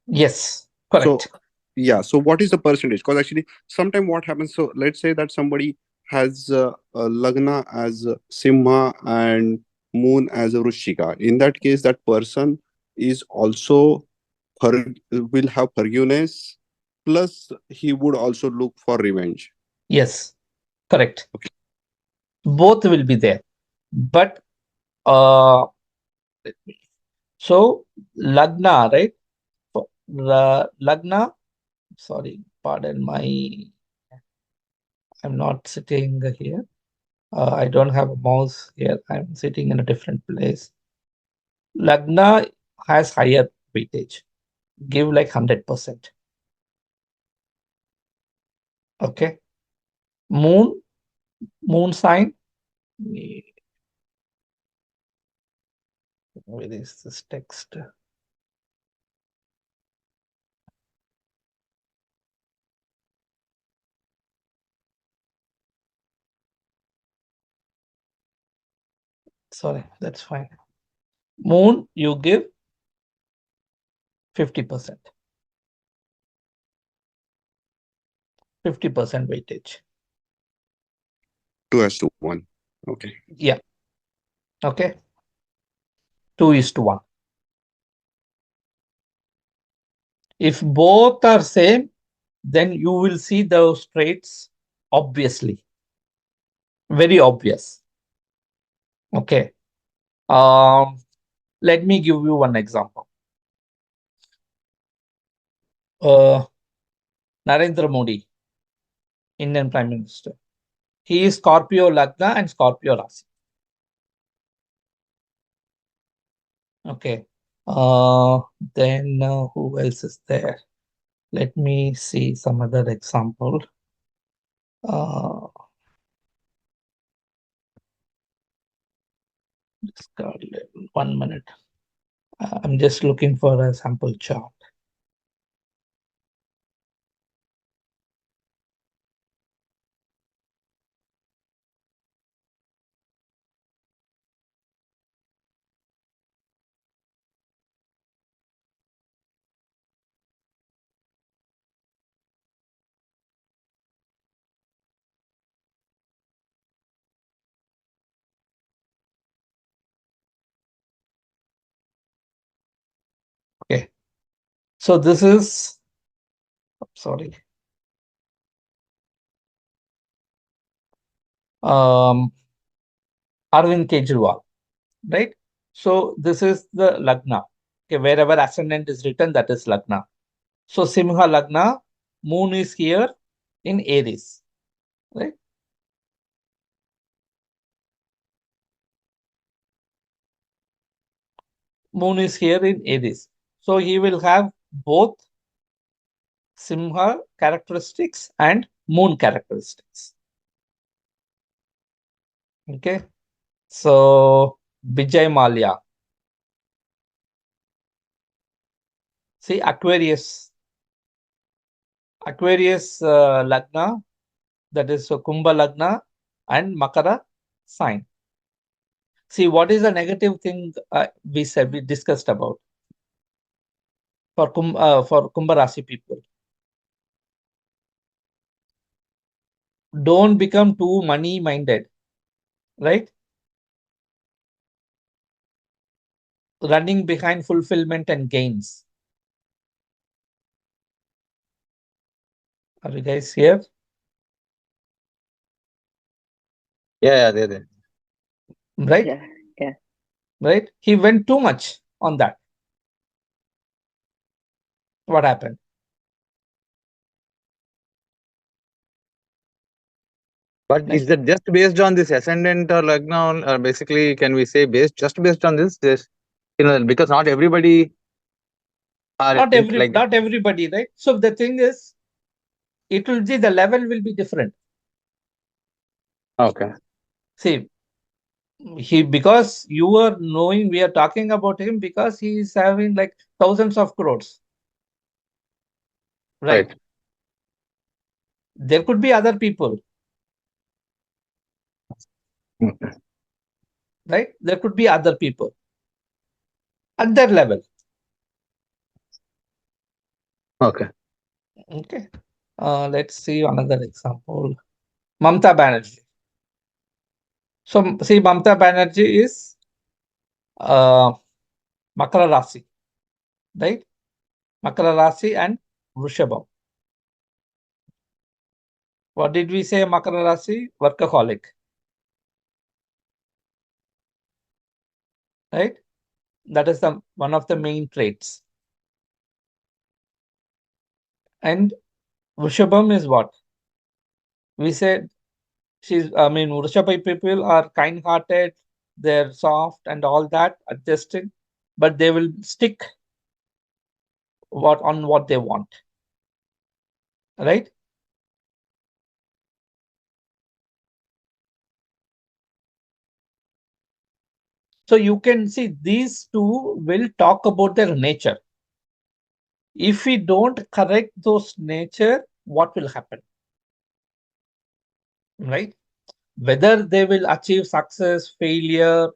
Yes,
So
correct.
Yeah, so what is the percentage? Because actually sometimes what happens, so let's say that somebody has a lagna as simha and moon as a Vrishika. In that case, that person is also will have forgiveness, plus he would also look for revenge.
Yes, correct.
Okay.
Both will be there. But uh, so Lagna, right? Lagna, sorry, pardon I'm not sitting here. I don't have a mouse here. I'm sitting in a different place. Lagna has higher weightage. Give like 100%. Okay. Moon sign. Where is this text? Sorry, that's fine. Moon, you give 50%. 50% weightage.
2:1. Okay.
Yeah. Okay. 2:1. If both are same, then you will see those traits obviously. Very obvious. Okay. Let me give you one example. Narendra Modi, Indian Prime Minister. He is Scorpio Lagna and Scorpio Rasi. Okay. Then who else is there? Let me see some other example. Scarlet, 1 minute. I'm just looking for a sample chart. Okay. So this is, sorry. Arvind Kejriwal, right? So this is the Lagna. Okay, wherever ascendant is written, that is Lagna. So Simha Lagna, moon is here in Aries, right? Moon is here in Aries. So he will have both Simha characteristics and moon characteristics. Okay. So Vijay Malia. See Aquarius. Aquarius Lagna, that is Kumbha Lagna and Makara sign. See, what is the negative thing we discussed about for Kumbha Rasi people? Don't become too money minded, right? Running behind fulfillment and gains. Are you guys here?
Yeah, there.
Right?
Yeah, yeah.
Right? He went too much on that. What happened?
But is that just based on this ascendant or lagna, or basically can we say just based on this? This, because not everybody are
Not
like that.
not everybody, right? So the thing is, it will be the level will be different.
Okay.
See, because you are knowing, we are talking about him because he is having like thousands of crores, right? There could be other people,
Okay.
right? There could be other people at that level.
Okay.
Okay. Let's see another example. Mamta Banerjee. So see, Mamta Banerjee is uh, Makara Rasi, right? Makara Rasi and Vrishabham. What did we say? Makara Rasi, workaholic, right? That is the one of the main traits. And Vrishabham is what? We said Vrishabha people are kind-hearted, they're soft and all that, adjusting, but they will stick what they want, right? So you can see these two will talk about their nature. If we don't correct those nature, what will happen, right? Whether they will achieve success, failure,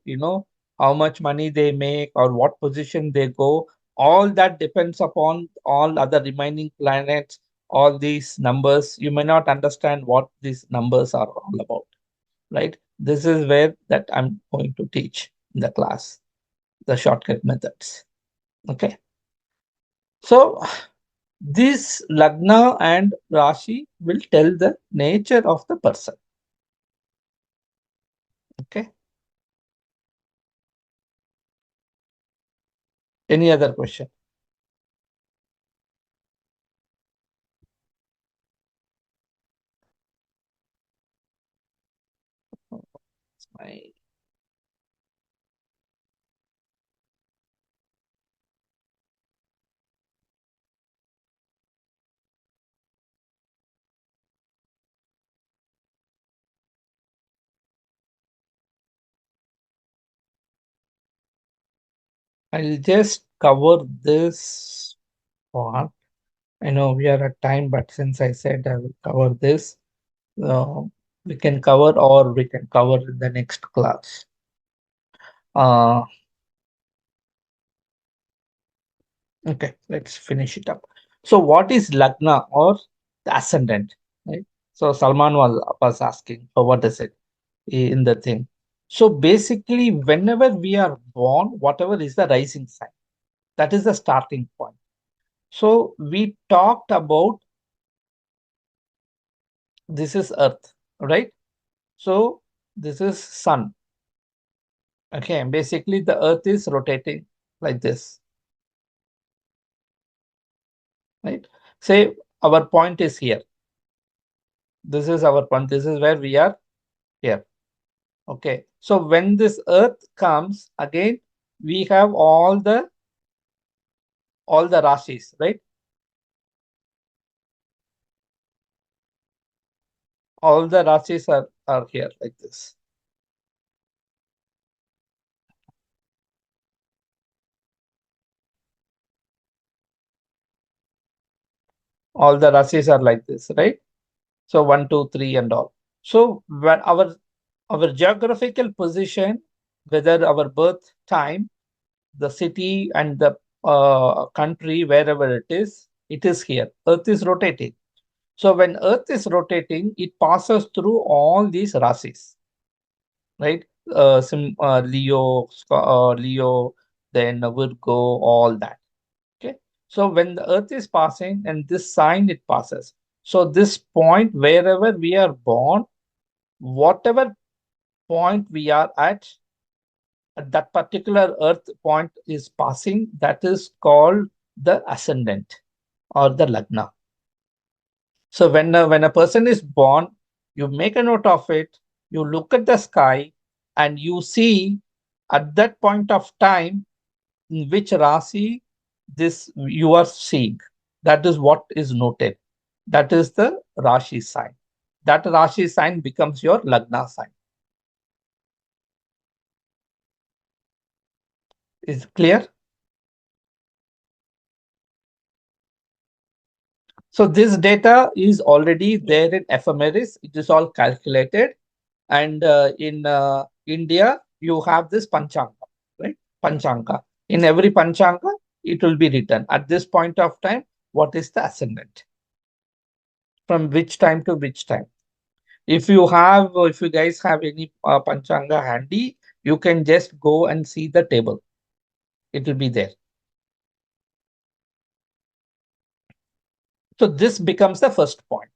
how much money they make or what position they go, all that depends upon all other remaining planets, all these numbers. You may not understand what these numbers are all about, right? This is where that I'm going to teach in the class, the shortcut methods. Okay. So this Lagna and Rashi will tell the nature of the person. Okay. Any other question? My I'll just cover this part. I know we are at time, but since I said I will cover this, uh, we can cover or we can cover in the next class. Uh, okay, let's finish it up. So what is Lagna or the ascendant? Right? So Salman was asking, for what is it in the thing? So basically, whenever we are born, whatever is the rising sign, that is the starting point. So we talked about this is Earth, right? So this is Sun. Okay, basically the Earth is rotating like this, right? Say our point is here. This is our point. This is where we are here. Okay. So when this Earth comes again, we have all the rashis, right? All the rashis are here like this. All the rashis are like this, right? So 1, 2, 3, and all. So when our geographical position, whether our birth time, the city and the country, wherever it is here. Earth is rotating. So when Earth is rotating, it passes through all these rasis, right? Leo, then Virgo, all that. Okay. So when the Earth is passing and this sign it passes. So this point, wherever we are born, whatever point we are at that particular Earth point is passing, that is called the ascendant or the Lagna. So when a person is born, you make a note of it, you look at the sky, and you see at that point of time in which Rasi this you are seeing. That is what is noted. That is the Rashi sign. That Rashi sign becomes your Lagna sign. Is it clear? So this data is already there in ephemeris. It is all calculated. And in India, you have this Panchanga, right? Panchanga. In every Panchanga, it will be written at this point of time, what is the ascendant? From which time to which time? If you guys have any Panchanga handy, you can just go and see the table. It will be there. So this becomes the first point,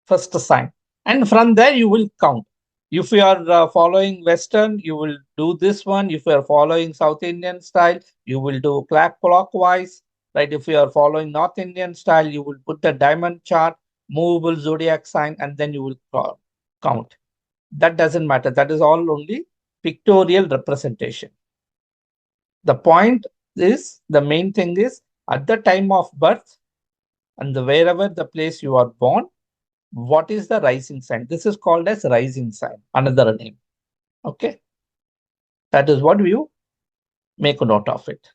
first sign. And from there you will count. If you are following Western, you will do this one. If you are following South Indian style, you will do clockwise, right? If you are following North Indian style, you will put the diamond chart, movable zodiac sign, and then you will count. That doesn't matter. That is all only pictorial representation. The point is, the main thing is, at the time of birth and wherever the place you are born, what is the rising sign? This is called as rising sign, another name. Okay. That is what you make a note of it.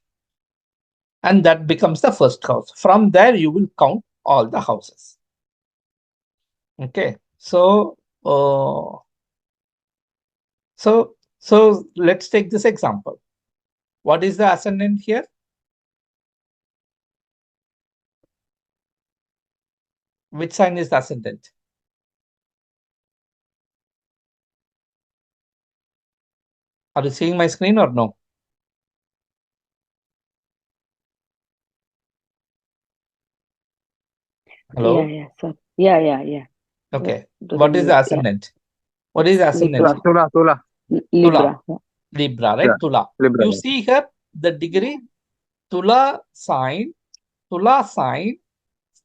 And that becomes the first house. From there, you will count all the houses. Okay. So let's take this example. What is the ascendant here? Which sign is the ascendant? Are you seeing my screen or no? Hello?
Yeah, sir. Yeah.
Okay.
It was
What
on
is the
mute. Yeah.
ascendant? What is the ascendant?
Libra.
Tula.
Libra. Yeah.
Libra, right?
Yeah.
Tula.
Libra.
You see here the degree, Tula sign,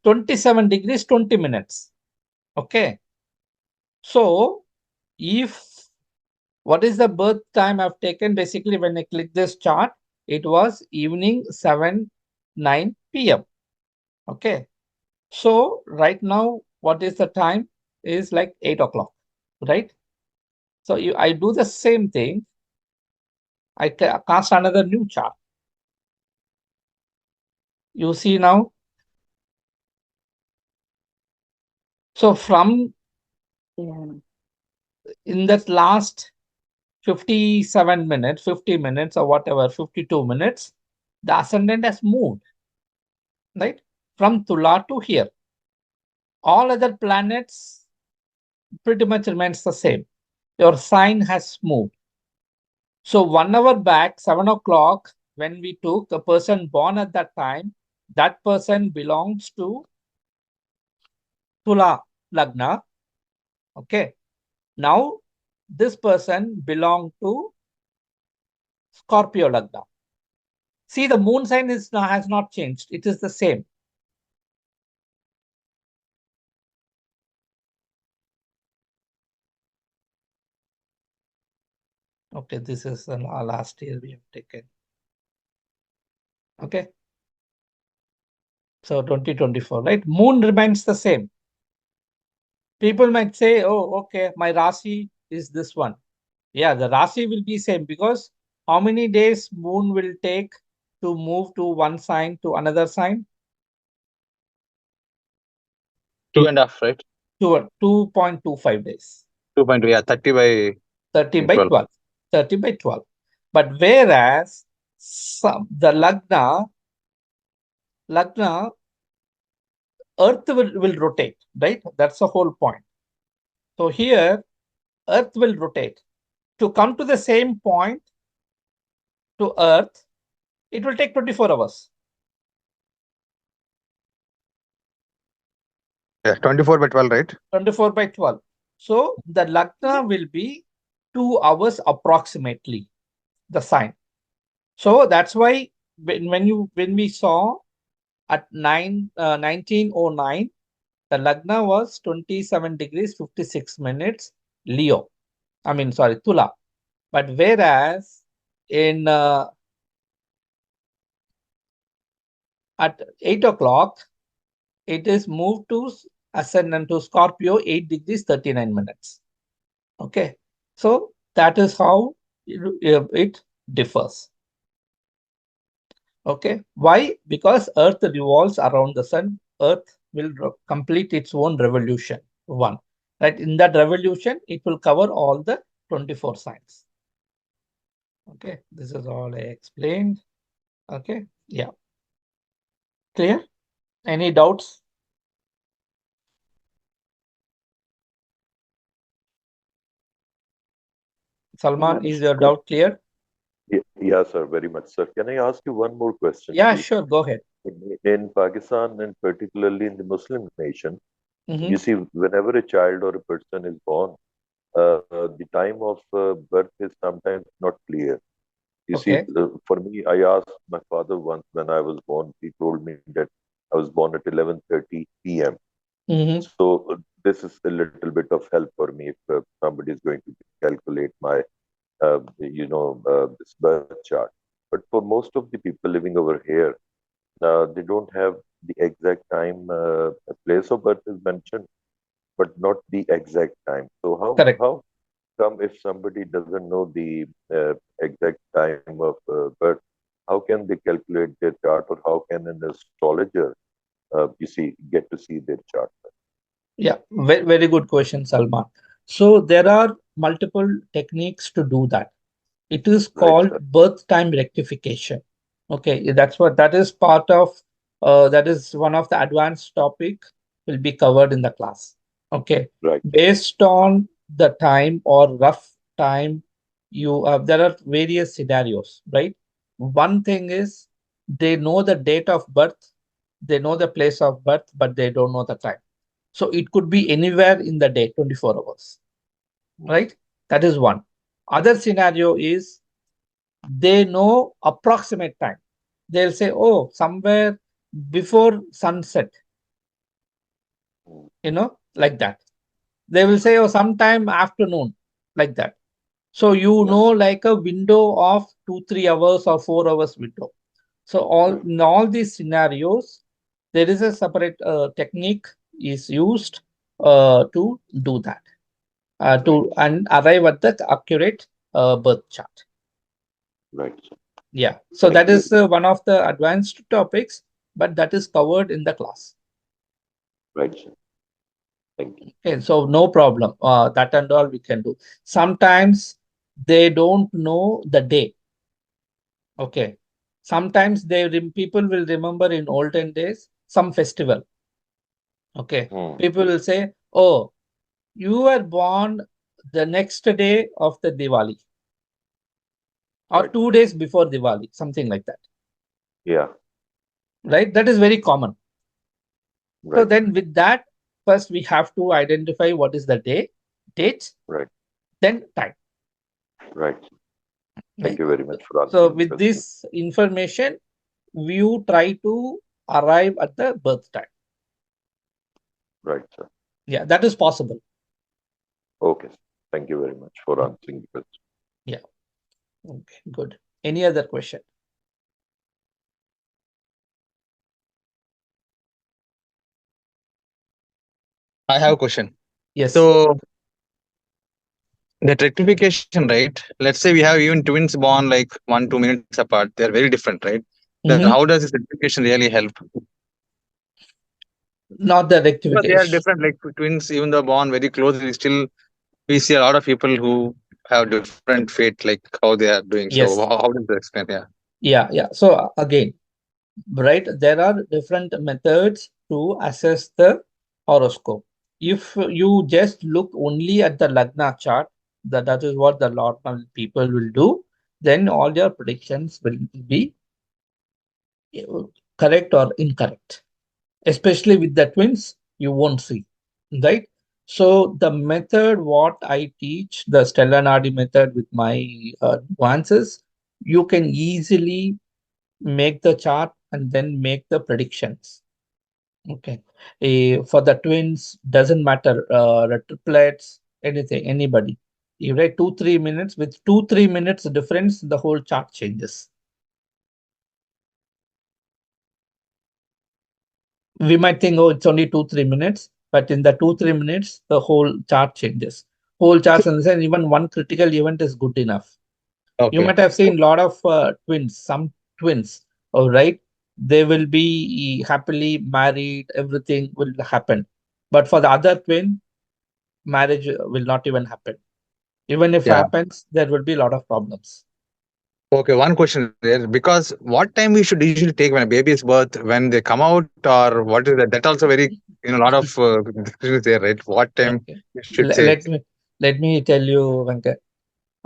27 degrees, 20 minutes. Okay. So if what is the birth time I've taken? Basically, when I click this chart, it was evening 7:09 p.m. Okay. So right now, what is the time? Is like 8 o'clock, right? So I do the same thing. I cast another new chart. You see now. So from in that last 57 minutes, 50 minutes or whatever, 52 minutes, the ascendant has moved, right? From Tula to here. All other planets pretty much remains the same. Your sign has moved. So 1 hour back, 7 o'clock, when we took the person born at that time, that person belongs to Tula Lagna. Okay. Now, this person belongs to Scorpio Lagna. See, the moon sign has not changed. It is the same. Okay, this is last year we have taken. Okay. So 2024, right? Moon remains the same. People might say, oh, okay, my Rasi is this one. Yeah, the Rasi will be same because how many days moon will take to move to one sign to another sign?
2.5, right?
2.25 days.
2.2, yeah, 30 by
30 by
12.
12. 30 by 12. But whereas the Lagna, Earth will rotate, right? That's the whole point. So here, Earth will rotate. To come to the same point to Earth, it will take 24 hours.
Yeah, 24 by 12, right?
24 by 12. So the Lagna will be 2 hours approximately, the sign. So that's why when we saw at 1909, the Lagna was 27 degrees 56 minutes Leo. I mean, sorry, Tula. But whereas in at 8 o'clock, it is moved to ascendant to Scorpio, 8 degrees 39 minutes. Okay. So that is how it differs. Okay. Why? Because Earth revolves around the sun. Earth will complete its own revolution. One. Right. In that revolution, it will cover all the 24 signs. Okay. This is all I explained. Okay. Yeah. Clear? Any doubts? Salman, is your
Good.
doubt clear?
Yeah, sir, very much, sir. Can I ask you one more question,
Yeah,
please?
sure. Go ahead.
In Pakistan and particularly in the Muslim nation,
Mm-hmm.
you see, whenever a child or a person is born, the time of birth is sometimes not clear. You see,
Okay.
for me, I asked my father once when I was born. He told me that I was born at 11:30 p.m.
Mm-hmm.
So this is a little bit of help for me if somebody is going to calculate my, this birth chart. But for most of the people living over here, they don't have the exact time. A place of birth is mentioned, but not the exact time. So
Correct.
how come if somebody doesn't know the exact time of birth, how can they calculate their chart, or how can an astrologer, get to see their chart?
Yeah, very good question, Salman. So there are multiple techniques to do that. It is
Right,
called
sir.
birth time rectification. Okay, that is part of that is one of the advanced topic will be covered in the class. Okay,
Right.
based on the time or rough time there are various scenarios, right? One thing is they know the date of birth, they know the place of birth, but they don't know the time. So it could be anywhere in the day, 24 hours,
Mm.
right? That is one. Other scenario is they know approximate time. They'll say, oh, somewhere before sunset,
Mm.
like that. They will say, oh, sometime afternoon, like that. So
Yeah.
like a window of 2 3 hours or 4 hours window. So
Right.
in all these scenarios, there is a separate technique is used to do that,
Right.
to and arrive at the accurate birth chart.
Right.
Yeah, so
Thank
that
you very
is
much.
one of the advanced topics, but that is covered in the class.
Right, sir. Thank you.
Okay, so no problem. That and all we can do. Sometimes they don't know the day. Okay, sometimes people will remember in olden days some festival. Okay,
Hmm.
people will say, "Oh, you were born the next day of the Diwali or
Right.
2 days before Diwali," something like that.
Yeah.
Right? That is very common. So
Right.
then with that, first we have to identify what is the day, date,
Right.
then time.
Right. Thank
Right?
you very much for
So
answering the
with
question.
this information, you try to arrive at the birth time.
Right, sir.
Yeah, that is possible.
Okay. Thank you very much for answering the question.
Yeah. Okay, good. Any other question?
I have a question.
Yes.
So that rectification, right? Let's say we have even twins born like 1 2 minutes apart. They're very different, right? Then how
Mhm.
does this rectification really help?
Not the
Because they are
rectification.
different, like twins, even though born very closely, still we see a lot of people who have different fate, like how they are doing. So
Yes.
how does that explain? Yeah.
Yeah. So again, right, there are different methods to assess the horoscope. If you just look only at the Lagna chart, that is what the normal people will do, then all your predictions will be uh, correct or incorrect. Especially with the twins, you won't see, right? So the method what I teach, the Stellar Nadi method with my nuances, you can easily make the chart and then make the predictions. Okay. For the twins, doesn't matter, the triplets, anything, anybody. You write 2 3 minutes, with 2 3 minutes difference, the whole chart changes. We might think, oh, it's only 2 3 minutes, but in the 2 3 minutes, the whole chart changes. Whole charts, and then even one critical event is good enough. You
Okay.
might have seen a lot of twins, some twins, all right, they will be happily married, everything will happen. But for the other twin, marriage will not even happen. Even if
Yeah.
happens, there will be a lot of problems.
Okay. One question there, because what time we should usually take when a baby is birth, when they come out, or what is that? That also very, a lot of discussion is there, right? What time
Okay.
you should say?
Let me tell you, Venkat.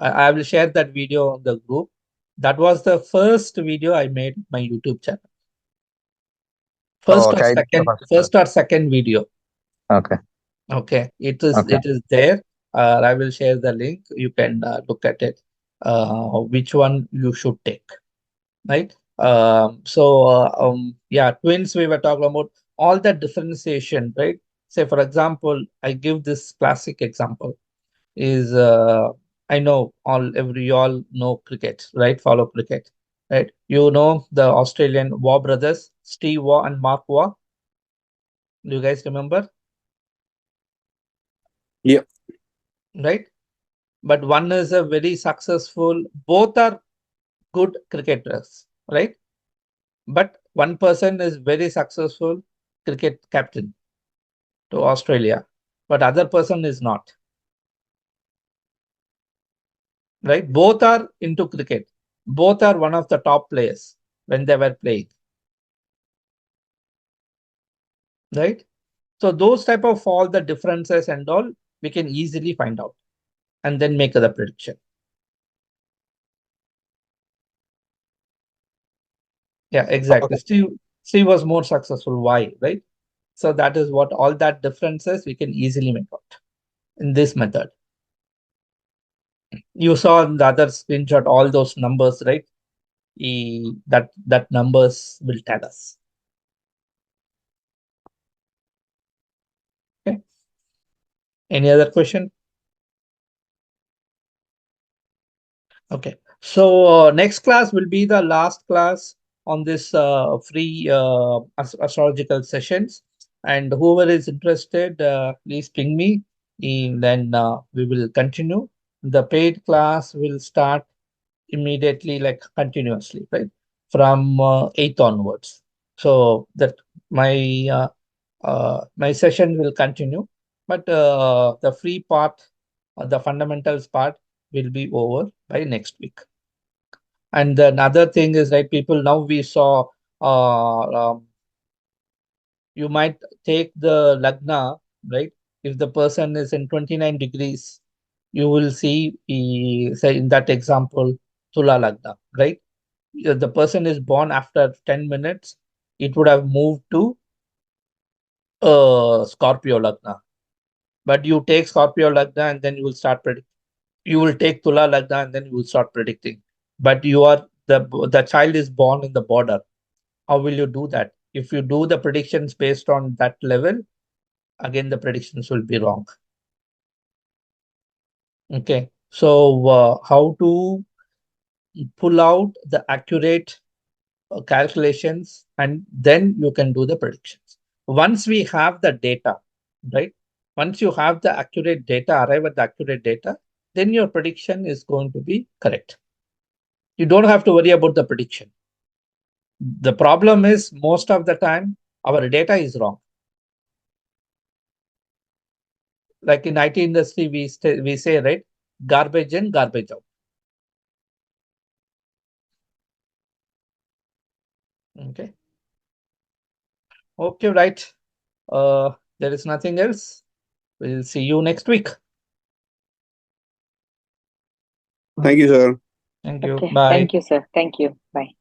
I will share that video on the group. That was the first video I made on my YouTube channel.
Oh, okay. I did the first one.
First or second video.
Okay.
Okay,
Okay.
it is there. I will share the link. You can look at it. Which one you should take, right? Yeah, twins. We were talking about all that differentiation, right? Say, for example, I give this classic example. Is I know all know cricket, right? Follow cricket, right? You know the Australian Waugh brothers, Steve Waugh and Mark Waugh. Do you guys remember?
Yeah.
Right? But one is a very successful, both are good cricketers, right? But one person is very successful cricket captain to Australia, but other person is not, right? Both are into cricket. Both are one of the top players when they were playing, right? So those type of all the differences and all, we can easily find out and then make the prediction. Yeah, exactly.
Okay.
Steve was more successful. Why, right? So that is what all that differences we can easily make out in this method. You saw in the other screenshot all those numbers, right? That numbers will tell us. Okay. Any other question? Okay. So next class will be the last class on this free astrological sessions. And whoever is interested, please ping me. And then we will continue. The paid class will start immediately, like continuously, right? From 8th onwards. So that my my session will continue, but the free part, the fundamentals part will be over by next week. And another thing is, right, people, now we saw you might take the lagna, right? If the person is in 29 degrees, you will see, say in that example, Tula lagna, right? The person is born after 10 minutes, it would have moved to Scorpio lagna. But you take Scorpio lagna and then you will start predicting. You will take Tula lagna and then you will start predicting. But you are the child is born in the border. How will you do that? If you do the predictions based on that level, again the predictions will be wrong. Okay, so how to pull out the accurate calculations, and then you can do the predictions. Once we have the data, right? Once you have the accurate data, arrive at the accurate data, then your prediction is going to be correct. You don't have to worry about the prediction. The problem is most of the time our data is wrong. Like in IT industry, we say, right, garbage in, garbage out. Okay. Okay, right. There is nothing else. We'll see you next week.
Thank you, sir.
Thank you.
Okay.
Bye.
Thank you, sir. Thank you. Bye.